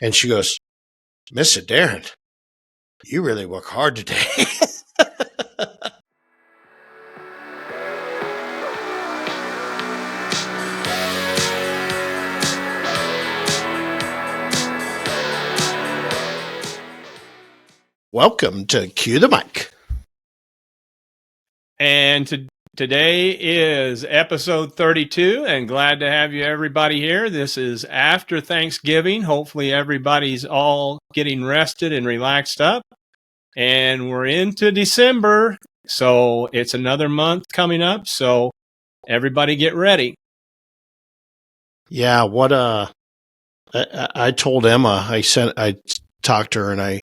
And she goes, Mr. Darren, you really work hard today. Welcome to Cue the Mic. And today is episode 32, and glad to have you everybody here. This is after Thanksgiving. Hopefully everybody's all getting rested and relaxed up. And we're into December, so it's another month coming up, so everybody get ready. Yeah, I told Emma, I talked to her and I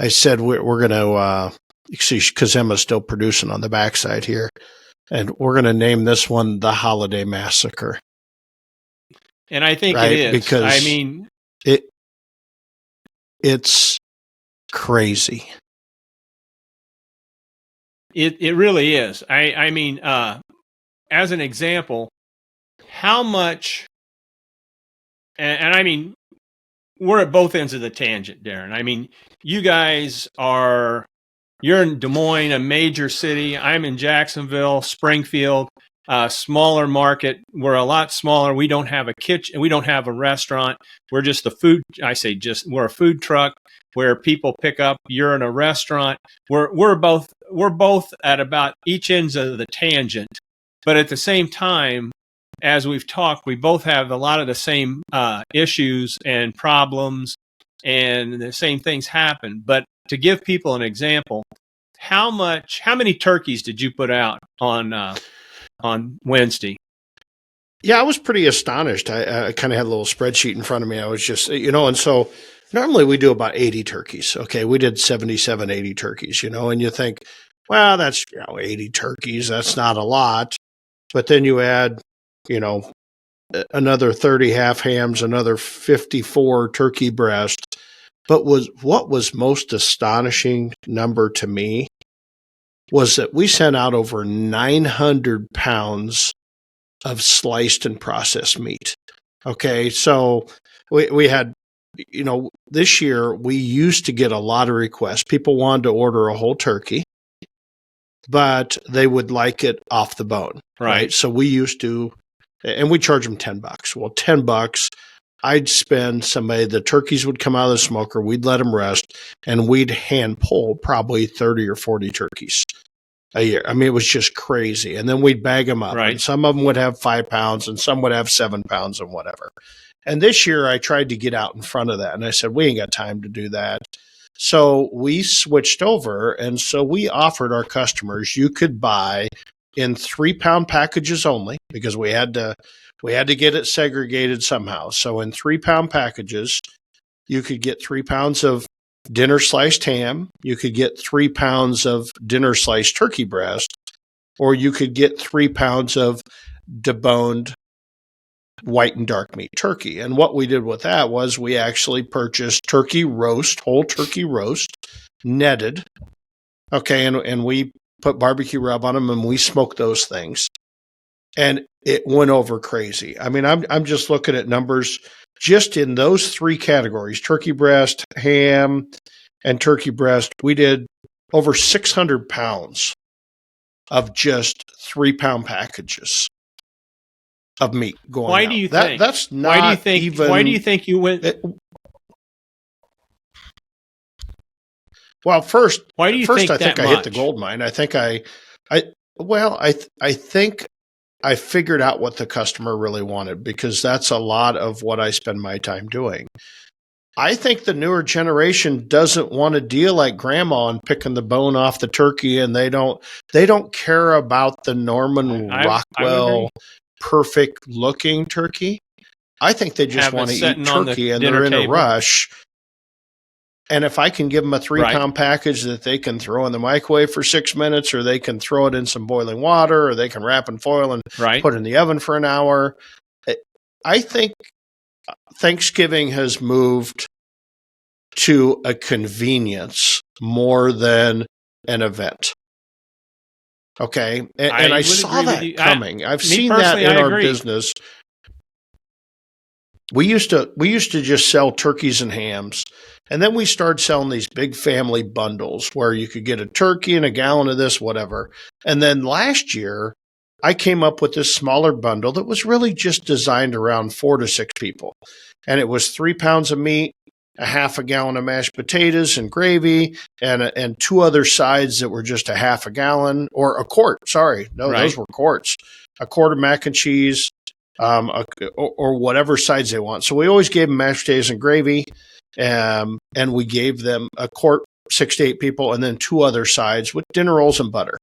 said we're going to, because Emma's still producing on the backside here, and we're going to name this one the Holiday Massacre. And I think it is. Because I mean, it's crazy. It really is. I mean, as an example, how much, and I mean, we're at both ends of the tangent, Darren. I mean, you guys you're in Des Moines, a major city. I'm in Jacksonville, Springfield, smaller market. We're a lot smaller. We don't have a kitchen. We don't have a restaurant. We're just we're a food truck where people pick up. You're in a restaurant. We're both at about each ends of the tangent. But at the same time, as we've talked, we both have a lot of the same issues and problems, and the same things happen. But to give people an example, how many turkeys did you put out on Wednesday? Yeah, I was pretty astonished. I kind of had a little spreadsheet in front of me. I was just, and so normally we do about 80 turkeys. Okay, we did 77, 80 turkeys, and you think, well, that's 80 turkeys. That's not a lot. But then you add, another 30 half hams, another 54 turkey breasts. But what was most astonishing number to me was that we sent out over 900 pounds of sliced and processed meat. Okay, so we had, this year we used to get a lot of requests. People wanted to order a whole turkey, but they would like it off the bone. Right? So we used to, and we charge them $10. Well, $10, I'd spend the turkeys would come out of the smoker, we'd let them rest, and we'd hand pull probably 30 or 40 turkeys a year. I mean, it was just crazy. And then we'd bag them up. Right. And some of them would have 5 pounds and some would have 7 pounds and whatever. And this year I tried to get out in front of that. And I said, we ain't got time to do that. So we switched over. And so we offered our customers, you could buy in 3-pound packages only, because we had to get it segregated somehow. So in 3-pound packages, you could get 3 pounds of dinner sliced ham, you could get 3 pounds of dinner sliced turkey breast, or you could get 3 pounds of deboned white and dark meat turkey. And what we did with that was we actually purchased whole turkey roast, netted. Okay, and we put barbecue rub on them and we smoked those things. And it went over crazy. I mean, I'm just looking at numbers just in those 3 categories, turkey breast, ham, and turkey breast. We did over 600 pounds of just 3-pound packages of meat going Why out. do you think? That's not even... Why do you think you went... Well, first, why do you first think I think that I much? hit the gold mine. I think I think I figured out what the customer really wanted, because that's a lot of what I spend my time doing. I think the newer generation doesn't want to deal like grandma and picking the bone off the turkey, and they don't care about the Norman Rockwell perfect looking turkey. I think they just want to eat turkey and they're in a rush. And if I can give them a 3-pound package that they can throw in the microwave for 6 minutes, or they can throw it in some boiling water, or they can wrap in foil and put it in the oven for an hour, I think Thanksgiving has moved to a convenience more than an event. Okay? And I saw that coming. I've seen that in our business. we used to just sell turkeys and hams, and then we started selling these big family bundles where you could get a turkey and a gallon of this, whatever. And then last year, I came up with this smaller bundle that was really just designed around 4 to 6 people, and it was 3 pounds of meat, a half a gallon of mashed potatoes and gravy, and 2 other sides that were just a half a gallon or a quart. Sorry, no, Right. those were quarts. A quart of mac and cheese, or whatever sides they want. So we always gave them mashed potatoes and gravy, and we gave them a quart, 6 to 8 people, and then 2 other sides with dinner rolls and butter.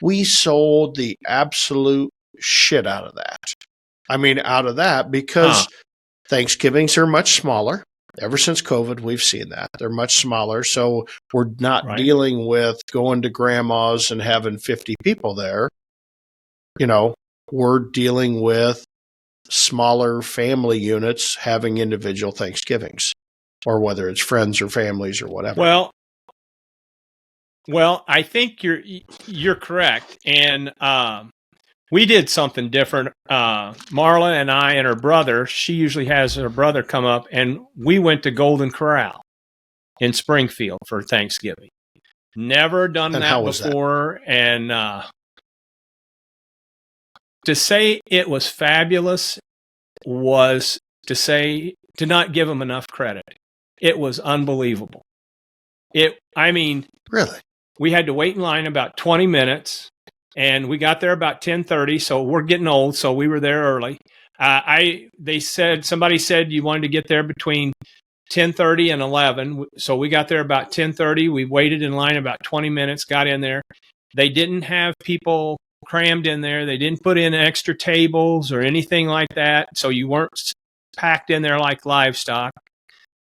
We sold the absolute shit out of that. I mean, out of that, because Thanksgivings are much smaller. Ever since COVID, we've seen that. They're much smaller. So we're not dealing with going to grandma's and having 50 people there. You know, we're dealing with smaller family units having individual Thanksgivings, or whether it's friends or families or whatever. Well, I think you're correct, and we did something different. Marla and I and her brother. She usually has her brother come up, and we went to Golden Corral in Springfield for Thanksgiving. Never done that before, and to say it was fabulous was to not give them enough credit. It was unbelievable. Really? We had to wait in line about 20 minutes, and we got there about 10:30. So we're getting old, so we were there early. Somebody said you wanted to get there between 10:30 and 11. So we got there about 10:30. We waited in line about 20 minutes, got in there. They didn't have people crammed in there. They didn't put in extra tables or anything like that. So you weren't packed in there like livestock.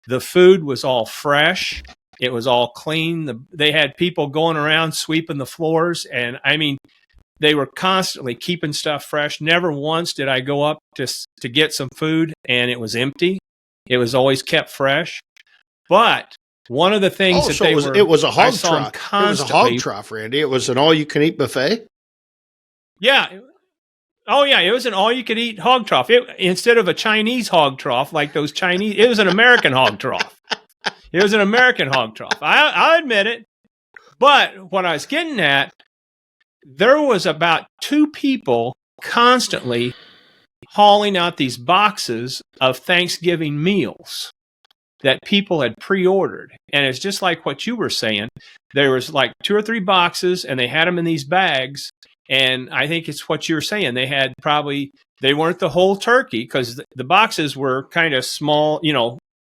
The food was all fresh. It was all clean. They had people going around sweeping the floors. And I mean, they were constantly keeping stuff fresh. Never once did I go up to get some food and it was empty. It was always kept fresh. But one of the things it was a hog trough. It was a hog trough, Randy. It was an all-you-can-eat buffet? Yeah. Oh, yeah. It was an all-you-could-eat hog trough. Instead of a Chinese hog trough like those Chinese, it was an American hog trough. It was an American hog trough. I'll admit it. But what I was getting at, there was about 2 people constantly hauling out these boxes of Thanksgiving meals that people had pre-ordered. And it's just like what you were saying. There was like 2 or 3 boxes, and they had them in these bags. And I think it's what you were saying. They weren't the whole turkey, because the boxes were kind of small,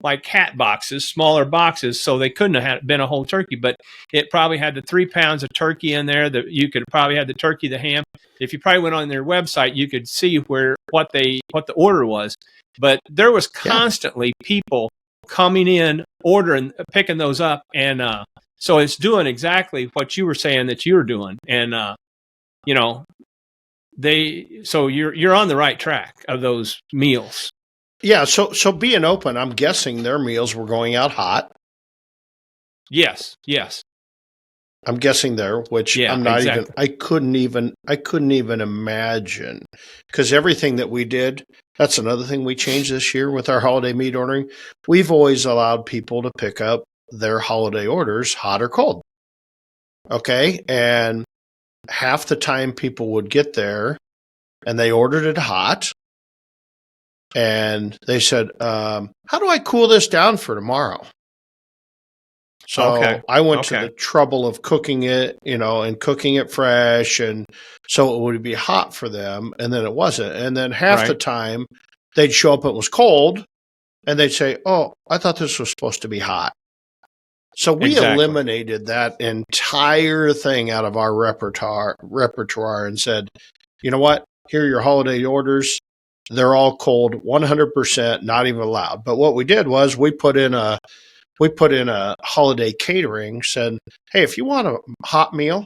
like hat boxes, smaller boxes, so they couldn't have been a whole turkey. But it probably had the 3 pounds of turkey in there. That you could probably have the turkey, the ham. If you probably went on their website, you could see what the order was. But there was constantly people coming in, ordering, picking those up, and so it's doing exactly what you were saying that you were doing, and so you're on the right track of those meals. Yeah, so being open, I'm guessing their meals were going out hot. Yes. I'm guessing there, which I'm not even. I couldn't even imagine, because everything that we did. That's another thing we changed this year with our holiday meat ordering. We've always allowed people to pick up their holiday orders hot or cold. Okay, and half the time people would get there, and they ordered it hot. And they said, how do I cool this down for tomorrow? So I went to the trouble of cooking it, and cooking it fresh. And so it would be hot for them. And then it wasn't. And then half the time they'd show up, it was cold. And they'd say, oh, I thought this was supposed to be hot. So we eliminated that entire thing out of our repertoire and said, you know what? Here are your holiday orders. They're all cold, 100%, not even allowed. But what we did was we put in a holiday catering, said, hey, if you want a hot meal,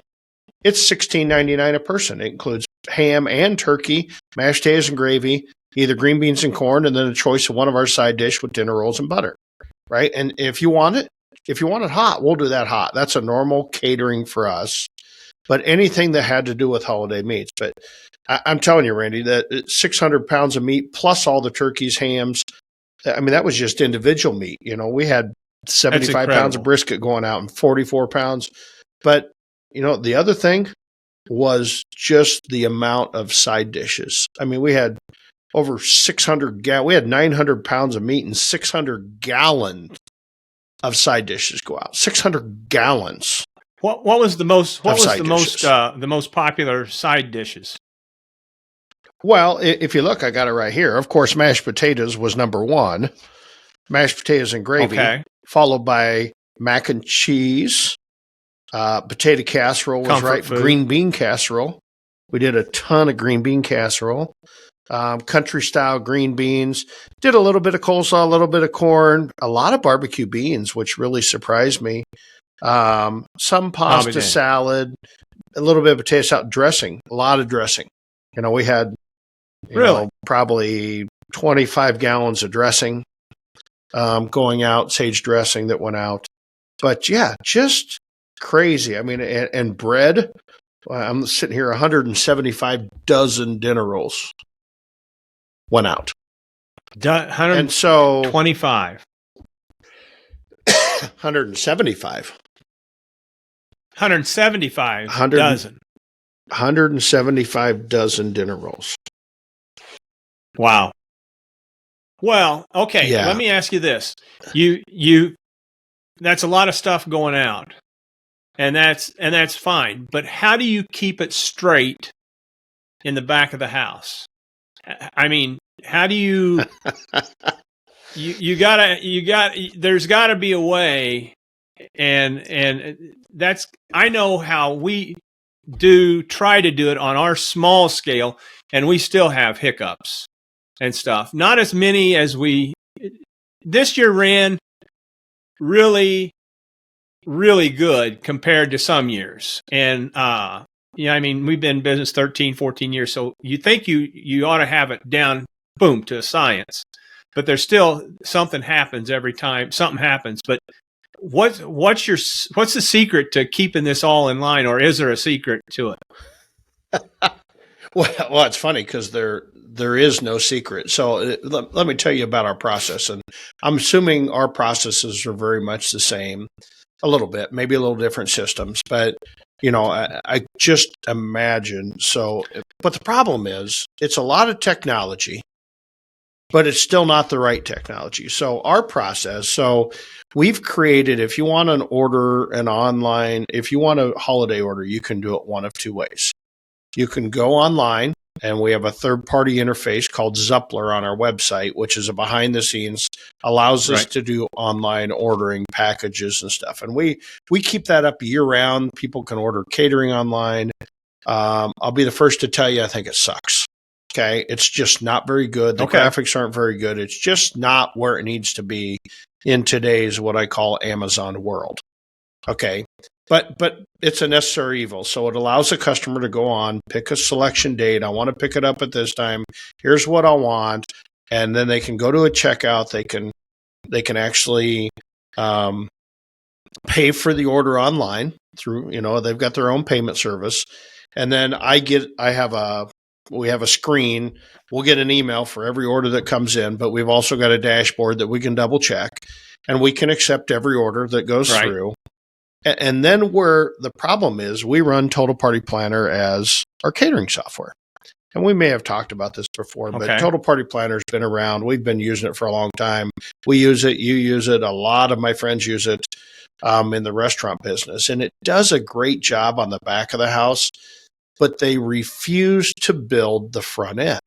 it's $16.99 a person. It includes ham and turkey, mashed potatoes and gravy, either green beans and corn, and then a choice of one of our side dish with dinner rolls and butter, right? And if you want it hot, we'll do that hot. That's a normal catering for us. But anything that had to do with holiday meats. But I'm telling you, Randy, that 600 pounds of meat plus all the turkeys, hams, I mean, that was just individual meat. We had 75 pounds of brisket going out and 44 pounds. But, the other thing was just the amount of side dishes. I mean, we had over 600 we had 900 pounds of meat and 600 gallons of side dishes go out. 600 gallons. What was the most popular side dishes? Well, if you look, I got it right here. Of course, mashed potatoes was number one. Mashed potatoes and gravy, followed by mac and cheese. Potato casserole was Comfort right. food. Green bean casserole. We did a ton of green bean casserole. Country style green beans. Did a little bit of coleslaw, a little bit of corn, a lot of barbecue beans, which really surprised me. Some pasta salad, a little bit of potato salad, dressing, a lot of dressing. We had probably 25 gallons of dressing going out, sage dressing that went out. But yeah, just crazy. I mean, and bread. I'm sitting here, 175 dozen dinner rolls went out. And so 25. 175. 175 dozen. 175 dozen dinner rolls. Wow. Well, okay. Yeah. Let me ask you this. You that's a lot of stuff going out. And that's fine. But how do you keep it straight in the back of the house? I mean, how do you there's gotta be a way, and that's, I know how we try to do it on our small scale, and we still have hiccups and stuff. Not as many as this year ran really, really good compared to some years. And, I mean, we've been in business 13, 14 years. So you think you ought to have it down, boom, to a science, but there's still something happens every time something happens. But what's the secret to keeping this all in line, or is there a secret to it? Well, it's funny because there is no secret. So let me tell you about our process. And I'm assuming our processes are very much the same, a little bit, maybe a little different systems, but I just imagine. So, but the problem is it's a lot of technology, but it's still not the right technology. So our process, we've created, if you want if you want a holiday order, you can do it one of two ways. You can go online, and we have a third-party interface called Zuppler on our website, which is a behind-the-scenes, allows us to do online ordering packages and stuff. And we keep that up year-round. People can order catering online. I'll be the first to tell you, I think it sucks. Okay? It's just not very good. The graphics aren't very good. It's just not where it needs to be in today's what I call Amazon world. Okay? But it's a necessary evil. So it allows the customer to go on, pick a selection date. I want to pick it up at this time. Here's what I want. And then they can go to a checkout. They can actually pay for the order online through, they've got their own payment service. And then we have a screen. We'll get an email for every order that comes in, but we've also got a dashboard that we can double check, and we can accept every order that goes through. And then where the problem is, we run Total Party Planner as our catering software. And we may have talked about this before, but Total Party Planner has been around. We've been using it for a long time. We use it. You use it. A lot of my friends use it in the restaurant business. And it does a great job on the back of the house, but they refuse to build the front end.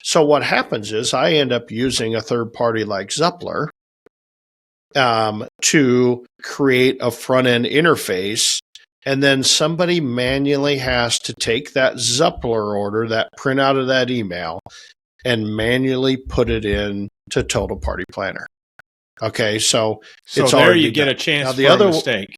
So what happens is I end up using a third party like Zuppler to create a front end interface, and then somebody manually has to take that Zuppler order, that printout of that email, and manually put it in to Total Party Planner. Okay, so it's there you get a chance for a mistake.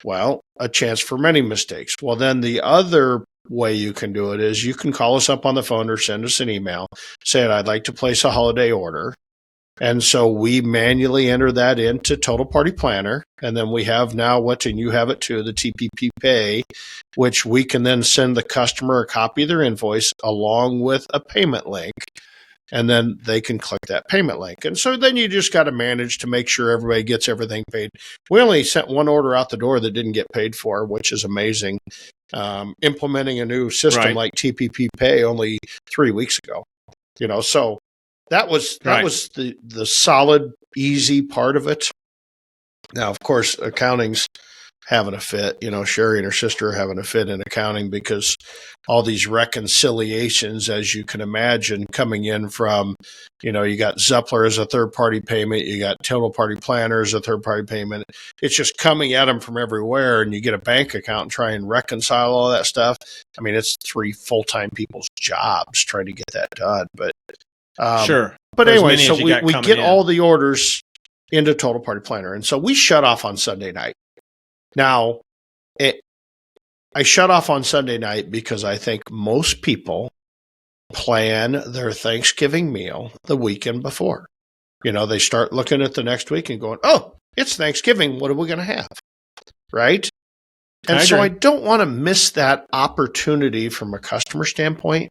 Well, a chance for many mistakes. Well, then the other way you can do it is you can call us up on the phone or send us an email saying, I'd like to place a holiday order. And so we manually enter that into Total Party Planner. And then we have now and you have it too, the TPP Pay, which we can then send the customer a copy of their invoice along with a payment link. and then they can click that payment link. And so then you just got to manage to make sure everybody gets everything paid. We only sent one order out the door that didn't get paid for, which is amazing. Implementing a new system like TPP Pay only 3 weeks ago, so that was the solid, easy part of it. Now, of course, accounting's having a fit. Sherry and her sister are having a fit in accounting because all these reconciliations, as you can imagine, coming in from, you got Zeppler as a third-party payment, you got Total Party Planner as a third-party payment. It's just coming at them from everywhere, and you get a bank account and try and reconcile all that stuff. I mean, it's 3 full-time people's jobs trying to get that done. But sure. But anyway, so we get all the orders into Total Party Planner, and so we shut off on Sunday night. Now, I shut off on Sunday night because I think most people plan their Thanksgiving meal the weekend before. They start looking at the next week and going, oh, it's Thanksgiving. What are we going to have? Right? And so I don't want to miss that opportunity from a customer standpoint.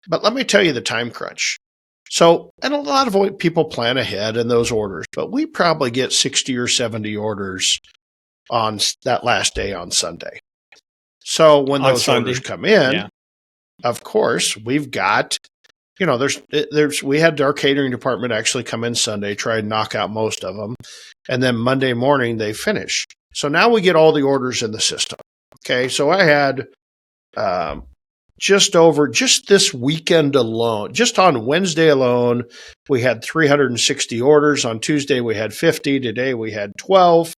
But let me tell you the time crunch. So, and a lot of people plan ahead in those orders, but we probably get 60 or 70 orders on that last day on Sunday. So when those orders come in, of course, we've got, we had our catering department actually come in Sunday, try and knock out most of them. And then Monday morning they finish. So now we get all the orders in the system. Okay. So I had, just this weekend alone, just on Wednesday alone, we had 360 orders. On Tuesday, we had 50. Today, we had 12.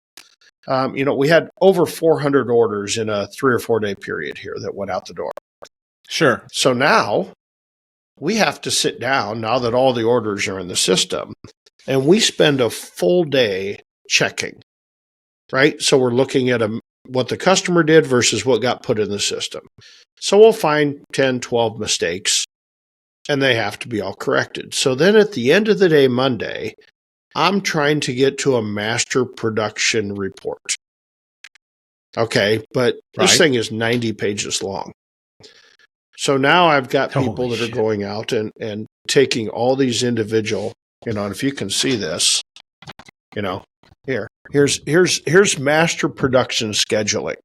We had over 400 orders in a 3 or 4 day period here that went out the door. Sure. So now we have to sit down, now that all the orders are in the system, and we spend a full day checking, right? So we're looking at what the customer did versus what got put in the system. So we'll find 10, 12 mistakes, and they have to be all corrected. So then at the end of the day, Monday, I'm trying to get to a master production report. Okay, but this thing is 90 pages long. So now I've got people that are going out and taking all these individual, and if you can see this, here's master production scheduling,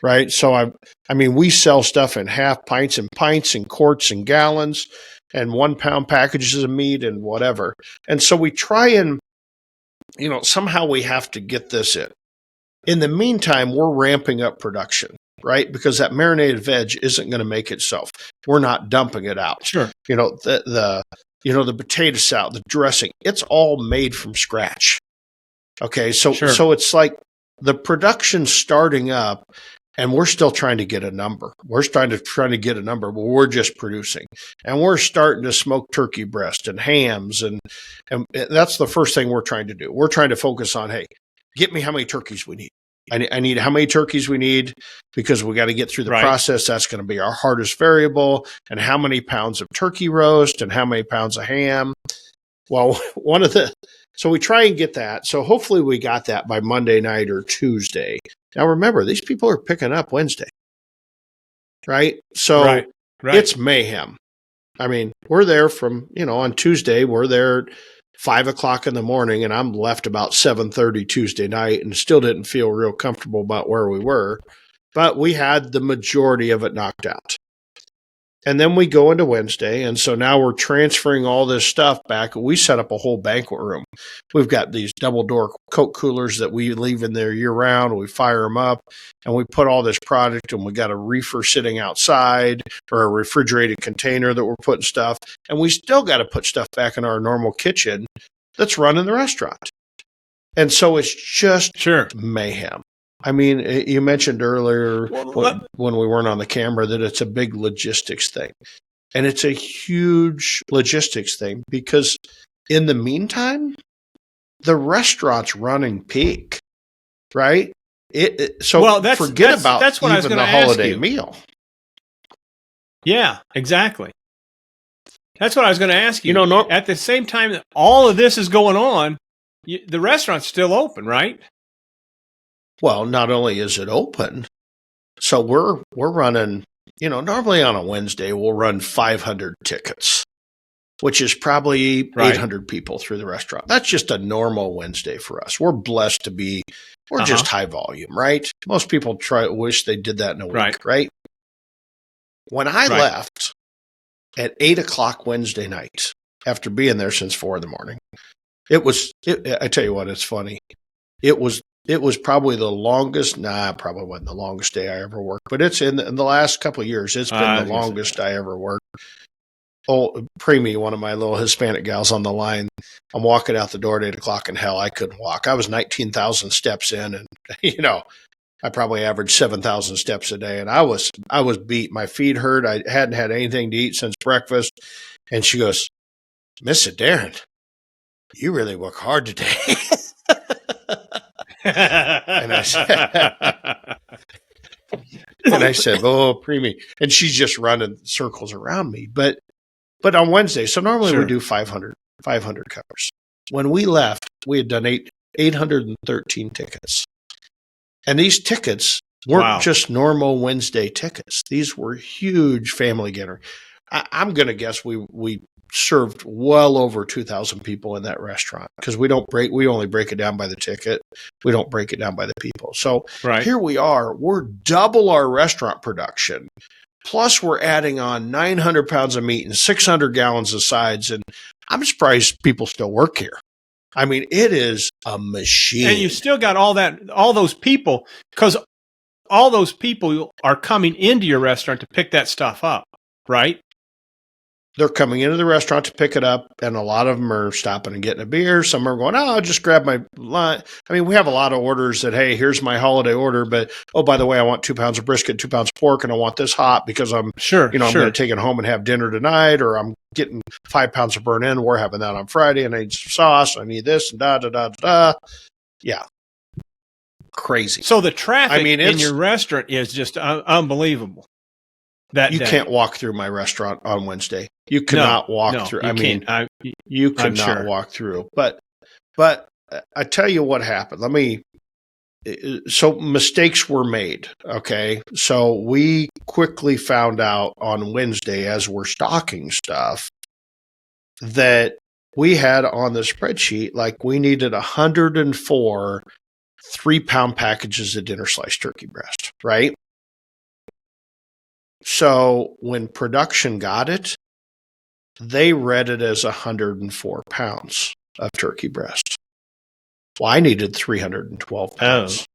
right? So we sell stuff in half pints and quarts and gallons and 1 pound packages of meat and whatever. And so we try and, somehow we have to get this in. In the meantime, we're ramping up production, right? Because that marinated veg isn't going to make itself. We're not dumping it out. Sure. The potato salad, the dressing, it's all made from scratch. Okay, so it's like the production starting up, and we're still trying to get a number. We're trying to get a number, but we're just producing, and we're starting to smoke turkey breast and hams, and that's the first thing we're trying to do. We're trying to focus on, hey, get me how many turkeys we need. I need how many turkeys we need because we got to get through the process. That's going to be our hardest variable, and how many pounds of turkey roast and how many pounds of ham. Well, so we try and get that. So hopefully we got that by Monday night or Tuesday. Now remember, these people are picking up Wednesday, right? So it's mayhem. We're there from, on Tuesday, we're there 5 o'clock in the morning, and I'm left about 7:30 Tuesday night and still didn't feel real comfortable about where we were, but we had the majority of it knocked out. And then we go into Wednesday, and so now we're transferring all this stuff back. We set up a whole banquet room. We've got these double-door Coke coolers that we leave in there year-round. We fire them up, and we put all this product, and we got a reefer sitting outside or a refrigerated container that we're putting stuff, and we still got to put stuff back in our normal kitchen that's running the restaurant. And so it's just mayhem. You mentioned earlier when we weren't on the camera that it's a big logistics thing. And it's a huge logistics thing because in the meantime, the restaurant's running peak, right? Forget about even the holiday meal. Yeah, exactly. That's what I was going to ask you. At the same time that all of this is going on, the restaurant's still open, right? Well, not only is it open, so we're running, normally on a Wednesday, we'll run 500 tickets. which is probably Right. 800 people through the restaurant. That's just a normal Wednesday for us. We're blessed to be, we're just high volume, right? Most people wish they did that in a week, right? When I left at 8 o'clock Wednesday night, after being there since 4 in the morning, I tell you what, it's funny. It was probably the longest, probably wasn't the longest day I ever worked, but it's in the last couple of years, it's been the longest I ever worked. Oh, Preemie, one of my little Hispanic gals on the line, I'm walking out the door at 8 o'clock and hell, I couldn't walk. I was 19,000 steps in and, I probably averaged 7,000 steps a day and I was beat. My feet hurt. I hadn't had anything to eat since breakfast. And she goes, Mr. Darren, you really work hard today. And I said, oh, Preemie. And she's just running circles around me. But on Wednesday, so normally we do 500 covers. When we left, we had done 813 tickets. And these tickets weren't just normal Wednesday tickets. These were huge family dinner. I'm going to guess we served well over 2,000 people in that restaurant because we only break it down by the ticket. We don't break it down by the people. So here we are. We're double our restaurant production. Plus, we're adding on 900 pounds of meat and 600 gallons of sides. And I'm surprised people still work here. I mean, it is a machine. And you still got all those people, because all those people are coming into your restaurant to pick that stuff up, right? They're coming into the restaurant to pick it up, and a lot of them are stopping and getting a beer. Some are going, I'll just grab my lunch. I mean, we have a lot of orders that, hey, here's my holiday order, but, oh, by the way, I want 2 pounds of brisket, 2 pounds of pork, and I want this hot because I'm going to take it home and have dinner tonight, or I'm getting 5 pounds of burnt end. We're having that on Friday, and I need some sauce. I need this, and da-da-da-da-da. Yeah. Crazy. So the traffic in your restaurant is just unbelievable. You can't walk through my restaurant on Wednesday. You cannot walk through. You cannot walk through. But I tell you what happened. So mistakes were made. Okay. So we quickly found out on Wednesday as we're stocking stuff that we had on the spreadsheet, like we needed 104 3-pound packages of dinner sliced turkey breast, right? So when production got it, they read it as 104 pounds of turkey breast. Well, I needed 312 pounds.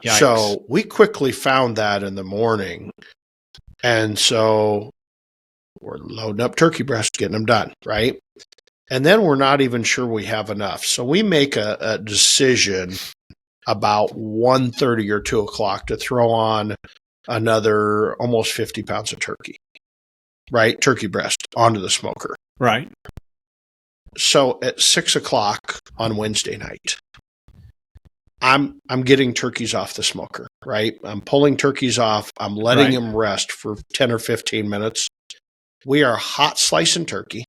Oh. So we quickly found that in the morning. And so we're loading up turkey breast, getting them done, right? And then we're not even sure we have enough. So we make a decision about 1:30 or 2 o'clock to throw on another almost 50 pounds of turkey, right? Turkey breast onto the smoker. Right. So at 6 o'clock on Wednesday night, I'm getting turkeys off the smoker, right? I'm pulling turkeys off. I'm letting them rest for 10 or 15 minutes. We are hot slicing turkey,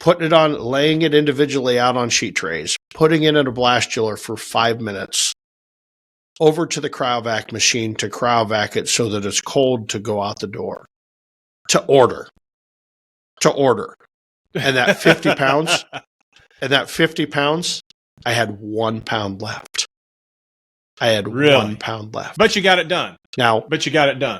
putting it on, laying it individually out on sheet trays, putting it in a blast chiller for 5 minutes, over to the cryovac machine to cryovac it so that it's cold to go out the door, to order. And that 50 pounds, I had 1 pound left. I had 1 pound left. But you got it done.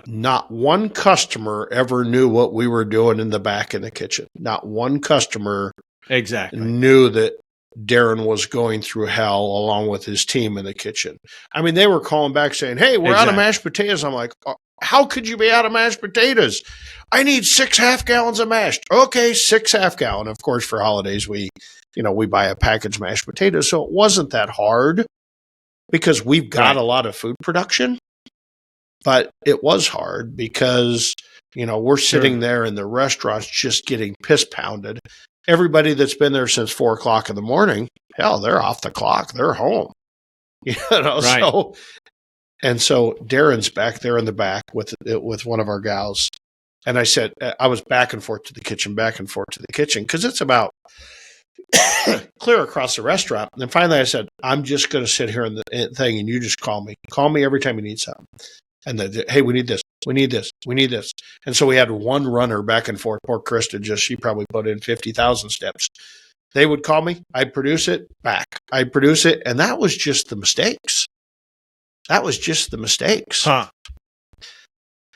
Not one customer ever knew what we were doing in the back in the kitchen. Not one customer knew that Darren was going through hell along with his team in the kitchen. I mean, they were calling back saying, hey, we're out of mashed potatoes. I'm like, how could you be out of mashed potatoes? I need 6 half-gallons of mashed. Okay, 6 half-gallon. Of course, for holidays, we buy a packaged mashed potatoes. So it wasn't that hard because we've got a lot of food production. But it was hard because, we're sitting there in the restaurants just getting piss pounded. Everybody that's been there since 4 o'clock in the morning, hell, they're off the clock. They're home. So Darren's back there in the back with one of our gals. And I said, I was back and forth to the kitchen because it's about clear across the restaurant. And then finally I said, I'm just going to sit here in the thing and you just call me. Call me every time you need something. And hey, we need this. We need this. We need this. And so we had one runner back and forth. Poor Krista, she probably put in 50,000 steps. They would call me. I'd produce it back. I'd produce it. And that was just the mistakes. That was just the mistakes. Huh.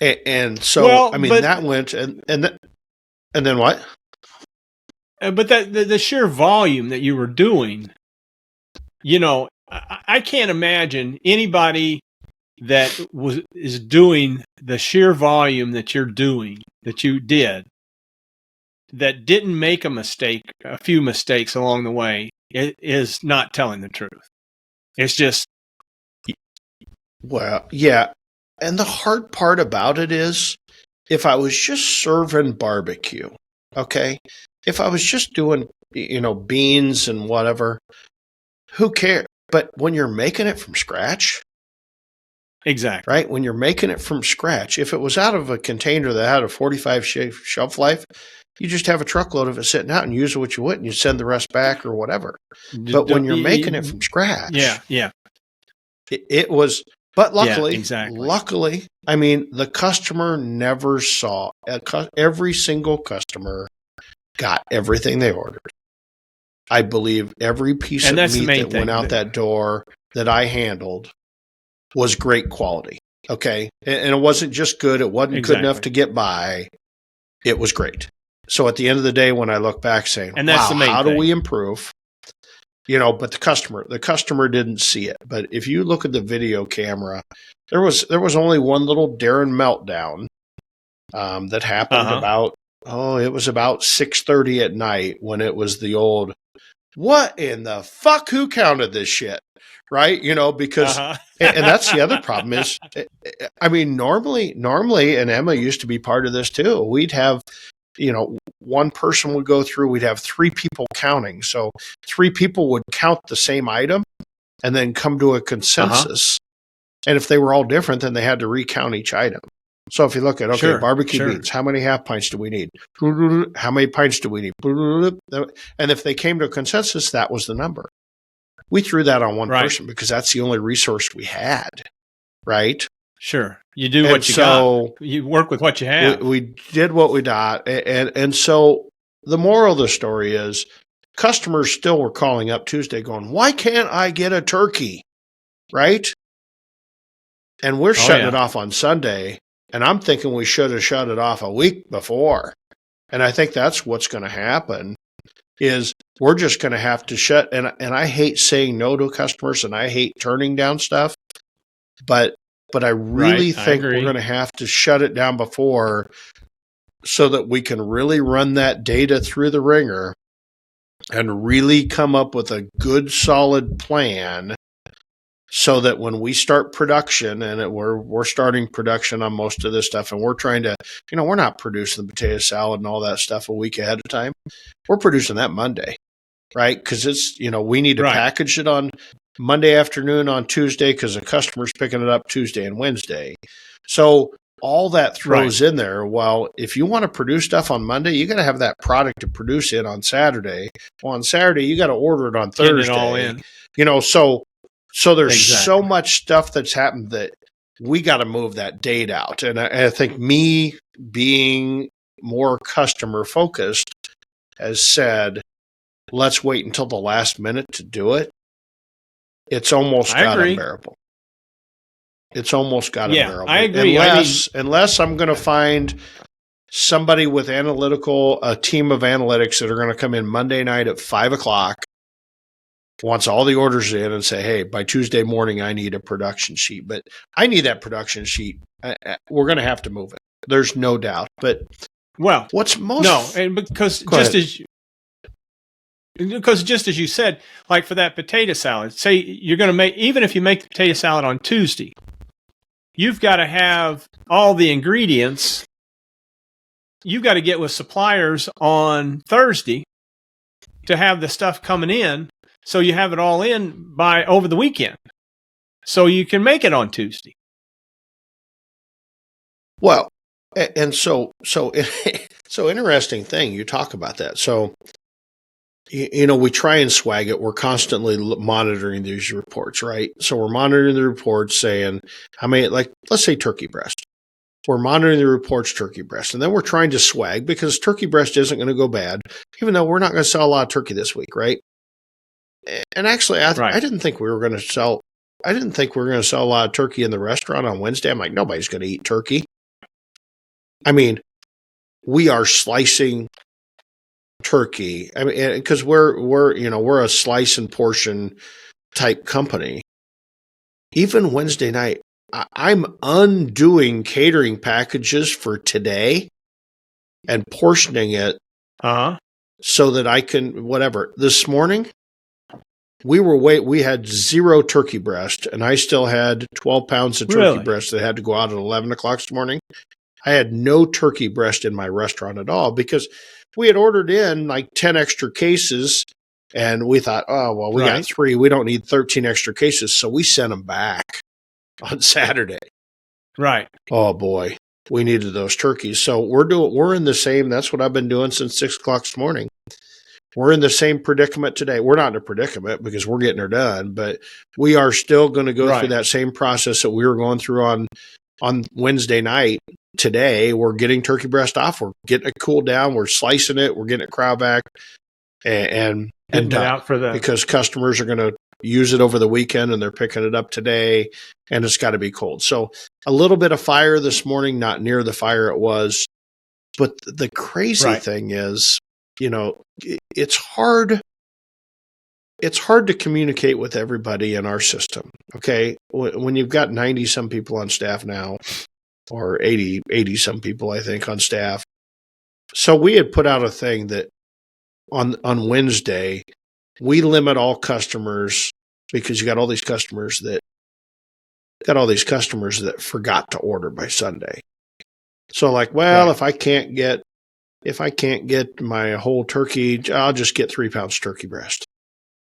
And so, that went, and then what? But the sheer volume that you were doing, I can't imagine anybody that is doing the sheer volume that you did, that didn't make a few mistakes along the way, is not telling the truth. It's just. Well, yeah. And the hard part about it is, if I was just serving barbecue, okay, if I was just doing, beans and whatever, who cares? But when you're making it from scratch, exactly, right? When you're making it from scratch, if it was out of a container that had a 45 shelf life, you just have a truckload of it sitting out and use it what you would, and you send the rest back or whatever. But when you're making it from scratch, it was. But luckily, the customer never saw. Every single customer got everything they ordered. I believe every piece of meat that went out that door that I handled was great quality. Okay, and it wasn't just good. It wasn't good enough to get by. It was great. So at the end of the day, when I look back, saying, and that's "Wow, how do we improve?" But the customer didn't see it. But if you look at the video camera, there was only one little Darren meltdown that happened it was about 6:30 at night, when it was the old, what in the fuck, who counted this shit? Right? Because, and that's the other problem is, normally, and Emma used to be part of this too. We'd have, one person would go through, we'd have 3 people counting. So 3 people would count the same item and then come to a consensus. And if they were all different, then they had to recount each item. So if you look at, barbecue beans, how many half pints do we need? How many pints do we need? And if they came to a consensus, that was the number. We threw that on one person because that's the only resource we had, right? Sure. You do what you got. You work with what you have. We did what we got. And so the moral of the story is, customers still were calling up Tuesday going, why can't I get a turkey? Right? And we're shutting it off on Sunday. And I'm thinking we should have shut it off a week before. And I think that's what's going to happen, is we're just going to have to shut. And I hate saying no to customers, and I hate turning down stuff. But I really think we're going to have to shut it down before, so that we can really run that data through the ringer and really come up with a good, solid plan, so that when we start production, and we're starting production on most of this stuff, and we're trying to, we're not producing the potato salad and all that stuff a week ahead of time. We're producing that Monday, right? Because it's, we need to package it on Monday afternoon on Tuesday, because the customer's picking it up Tuesday and Wednesday. So all that throws in there. Well, if you want to produce stuff on Monday, you got to have that product to produce it on Saturday. Well, on Saturday, you got to order it on Thursday. Get it all in. So there's so much stuff that's happened that we got to move that date out. And I think me being more customer focused has said, let's wait until the last minute to do it. It's almost got unbearable. It's almost got unbearable. I agree. Unless I'm going to find somebody with a team of analytics that are going to come in Monday night at 5:00, wants all the orders in, and say, hey, by Tuesday morning, I need a production sheet. But I need that production sheet. We're going to have to move it. There's no doubt. But what's most... and because just as you said, like for that potato salad, say you're going to make, even if you make the potato salad on Tuesday, you've got to have all the ingredients. You've got to get with suppliers on Thursday to have the stuff coming in, so you have it all in by over the weekend, so you can make it on Tuesday. Well, and so interesting thing you talk about that. So, we try and swag it. We're constantly monitoring these reports, right? So we're monitoring the reports saying how many, like, let's say turkey breast. We're monitoring the reports turkey breast. And then we're trying to swag because turkey breast isn't going to go bad, even though we're not going to sell a lot of turkey this week, right? And actually, I didn't think we were going to sell. I didn't think we were going to sell a lot of turkey in the restaurant on Wednesday. I'm like, nobody's going to eat turkey. I mean, we are slicing turkey. I mean, because we're a slice and portion type company. Even Wednesday night, I'm undoing catering packages for today and portioning it so that I can whatever. This morning, we had 0 turkey breast, and I still had 12 pounds of turkey breast that had to go out at 11 o'clock this morning. I had no turkey breast in my restaurant at all because we had ordered in like 10 extra cases, and we thought, oh, well, we got 3. We don't need 13 extra cases, so we sent them back on Saturday. Right. Oh, boy. We needed those turkeys. So we're in the same, that's what I've been doing since 6 o'clock this morning. We're in the same predicament today. We're not in a predicament because we're getting her done, but we are still going to go through that same process that we were going through on Wednesday night. Today, we're getting turkey breast off. We're getting it cooled down. We're slicing it. We're getting it cryo back and done. Out for because customers are going to use it over the weekend and they're picking it up today, and it's got to be cold. So a little bit of fire this morning, not near the fire it was. But the crazy thing is, it's hard. It's hard to communicate with everybody in our system. Okay. When you've got 90 some people on staff now, or 80 some people, I think, on staff. So we had put out a thing that on Wednesday, we limit all customers because you got all these customers that forgot to order by Sunday. So like, well, if I can't get my whole turkey, I'll just get 3 pounds turkey breast.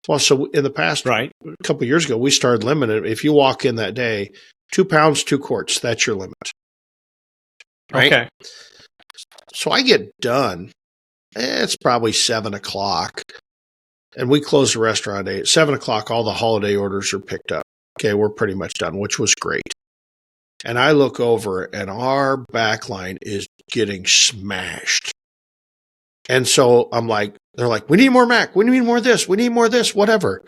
Well, so in the past, a couple of years ago, we started limiting. If you walk in that day, 2 pounds, 2 quarts, that's your limit. Right? Okay. So I get done. It's probably 7 o'clock. And we close the restaurant at 8. 7 o'clock, all the holiday orders are picked up. Okay, we're pretty much done, which was great. And I look over, and our back line is getting smashed. And so I'm like, they're like, we need more mac. We need more of this. We need more of this, whatever.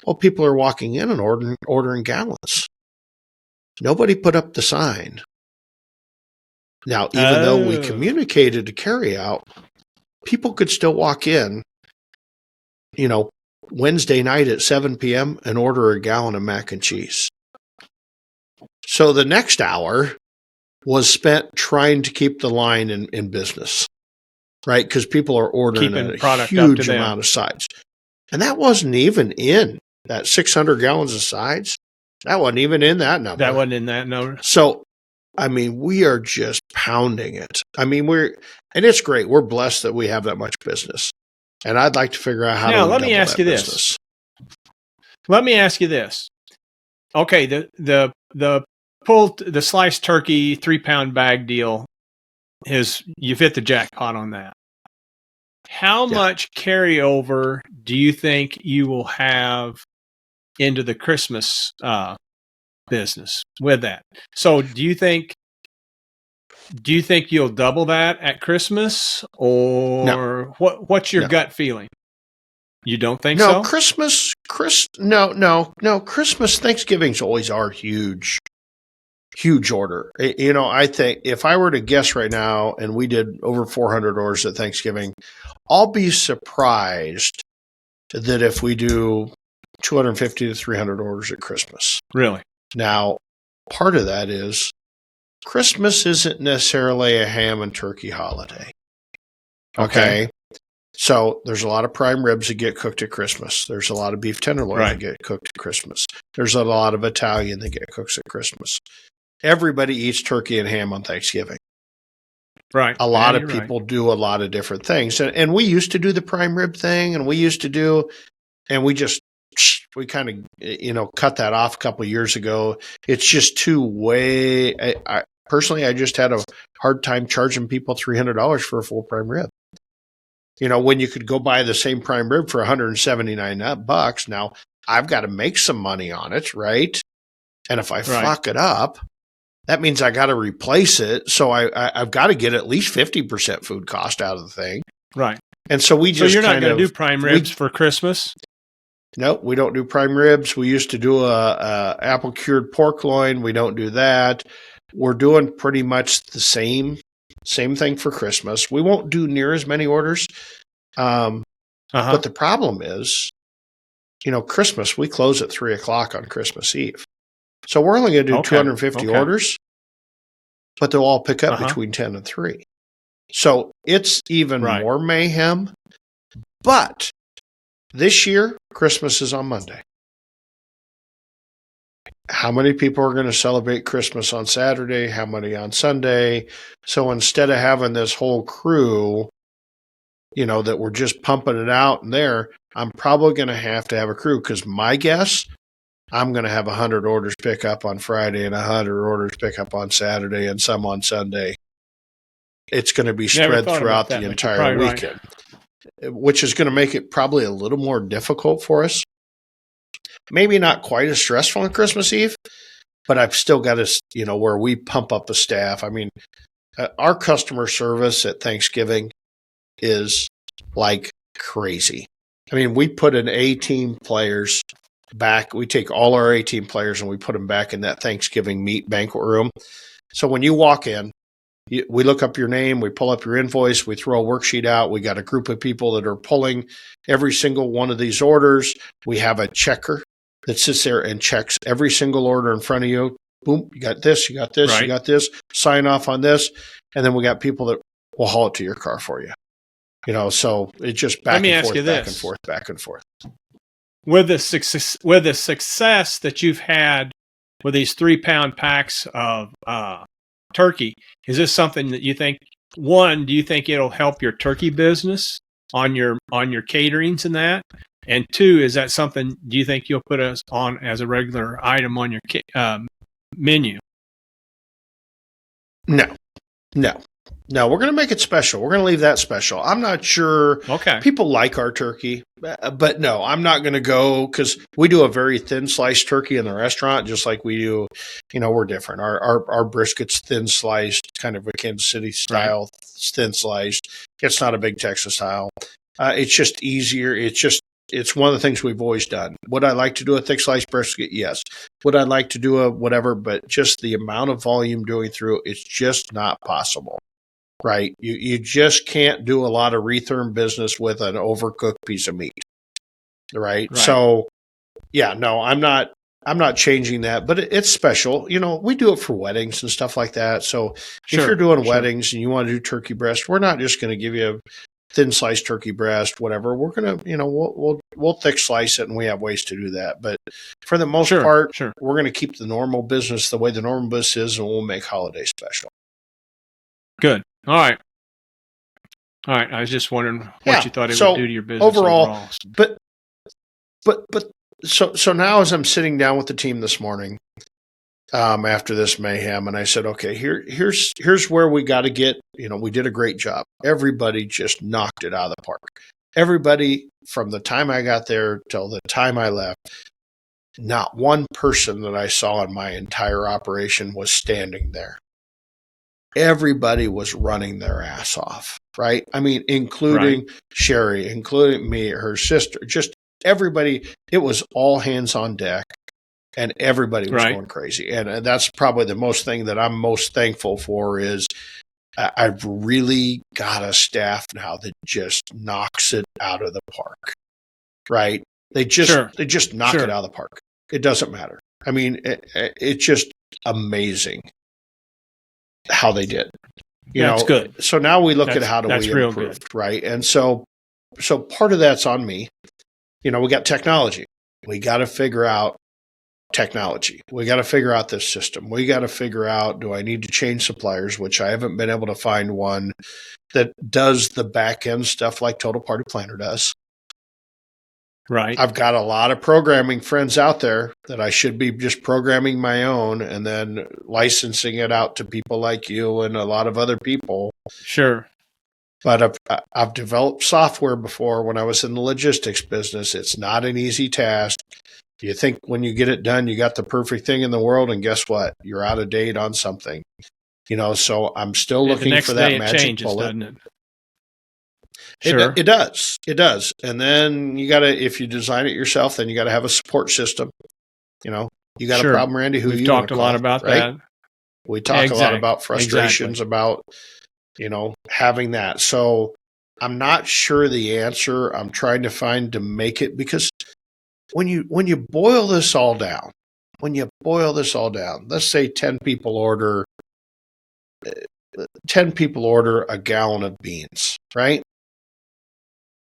Well, people are walking in and ordering gallons. Nobody put up the sign. Now, even though we communicated to carry out, people could still walk in, Wednesday night at 7 p.m. and order a gallon of mac and cheese. So the next hour was spent trying to keep the line in business, right? Because people are ordering a huge amount of sides. And that wasn't even in that 600 gallons of sides. That wasn't even in that number. So, I mean, we are just pounding it. I mean, and it's great. We're blessed that we have that much business. And I'd like to figure out how to let me ask you this. Let me ask you this. Okay, the sliced turkey 3-pound bag deal you've hit the jackpot on that. How much carryover do you think you will have into the Christmas business with that? So do you think you'll double that at Christmas, or no. what's your gut feeling? You don't think so? No, Christmas, Thanksgiving's always our huge order. I think if I were to guess right now, and we did over 400 orders at Thanksgiving, I'll be surprised that if we do 250 to 300 orders at Christmas. Really? Now, part of that is Christmas isn't necessarily a ham and turkey holiday. Okay. So there's a lot of prime ribs that get cooked at Christmas. There's a lot of beef tenderloin that get cooked at Christmas. There's a lot of Italian that get cooked at Christmas. Everybody eats turkey and ham on Thanksgiving. Right. A lot of people do a lot of different things. And we used to do the prime rib thing, and we kind of, cut that off a couple of years ago. It's just personally, I just had a hard time charging people $300 for a full prime rib. When you could go buy the same prime rib for $179. Now, I've got to make some money on it, right? And if I fuck it up, that means I got to replace it. So I've got to get at least 50% food cost out of the thing. Right. And so we just So you're not going to do prime ribs for Christmas? No, we don't do prime ribs. We used to do a apple cured pork loin. We don't do that. We're doing pretty much the same thing for Christmas. We won't do near as many orders. But the problem is, Christmas, we close at 3:00 on Christmas Eve. So we're only going to do 250 orders, but they'll all pick up between 10 and 3. So it's even more mayhem. But this year, Christmas is on Monday. How many people are going to celebrate Christmas on Saturday? How many on Sunday? So instead of having this whole crew, that we're just pumping it out and there, I'm probably going to have a crew, because my guess, I'm going to have 100 orders pick up on Friday and 100 orders pick up on Saturday and some on Sunday. It's going to be spread throughout the entire weekend, which is going to make it probably a little more difficult for us. Maybe not quite as stressful on Christmas Eve, but I've still got to, where we pump up the staff. I mean, our customer service at Thanksgiving is like crazy. I mean, we put in A-team players back. We take all our A-team players and we put them back in that Thanksgiving meat banquet room. So when you walk in, we look up your name, we pull up your invoice, we throw a worksheet out. We got a group of people that are pulling every single one of these orders. We have a checker that sits there and checks every single order in front of you. Boom, you got this, you got this, you got this. Sign off on this. And then we got people that will haul it to your car for you. So it's just back and forth. With the success that you've had with these 3-pound packs of turkey, is this something that you think? One, do you think it'll help your turkey business on your caterings and that? And two, is that something? Do you think you'll put us on as a regular item on your menu? No. We're going to make it special. We're going to leave that special. I'm not sure. Okay. People like our turkey, but no, I'm not going to go, because we do a very thin sliced turkey in the restaurant, just like we do. We're different. Our brisket's thin sliced, kind of a Kansas City style, thin sliced. It's not a big Texas style. It's just easier. It's one of the things we've always done. Would I like to do a thick sliced brisket? Yes. Would I like to do a whatever? But just the amount of volume doing through, it's just not possible. Right? You just can't do a lot of retherm business with an overcooked piece of meat. Right? So, no, I'm not changing that, but it's special. We do it for weddings and stuff like that. So if you're doing weddings and you want to do turkey breast, we're not just going to give you a thin sliced turkey breast, whatever. We're going to, we'll thick slice it, and we have ways to do that. But for the most part, we're going to keep the normal business the way the normal business is, and we'll make holiday special. Good. All right. I was just wondering what you thought it would do to your business overall. But so now, as I'm sitting down with the team this morning, after this mayhem, and I said, okay, here's where we got to get. We did a great job. Everybody just knocked it out of the park. Everybody, from the time I got there till the time I left, not one person that I saw in my entire operation was standing there. Everybody was running their ass off, right? I mean, including Sherry, including me, her sister, just everybody. It was all hands on deck, and everybody was going crazy. And that's probably the most thing that I'm most thankful for is I've really got a staff now that just knocks it out of the park, right? They just knock it out of the park. It doesn't matter. I mean, it's just amazing how they did. That's good. So now we look at how do we improve, right? And so part of that's on me. We got technology. We got to figure out technology. We got to figure out this system. We got to figure out, do I need to change suppliers, which I haven't been able to find one that does the back end stuff like Total Party Planner does. Right. I've got a lot of programming friends out there that I should be just programming my own and then licensing it out to people like you and a lot of other people. Sure. But I've developed software before when I was in the logistics business. It's not an easy task. You think when you get it done, you got the perfect thing in the world, and guess what? You're out of date on something. So I'm still looking for that magic bullet. Doesn't it? Sure. It does. It does. And then you got to, if you design it yourself, then you got to have a support system. You got a problem, Randy, who We've you talked a lot about right? that. We talk a lot about frustrations about, having that. So I'm not sure the answer I'm trying to find to make it, because when you boil this all down, let's say 10 people order a gallon of beans, right?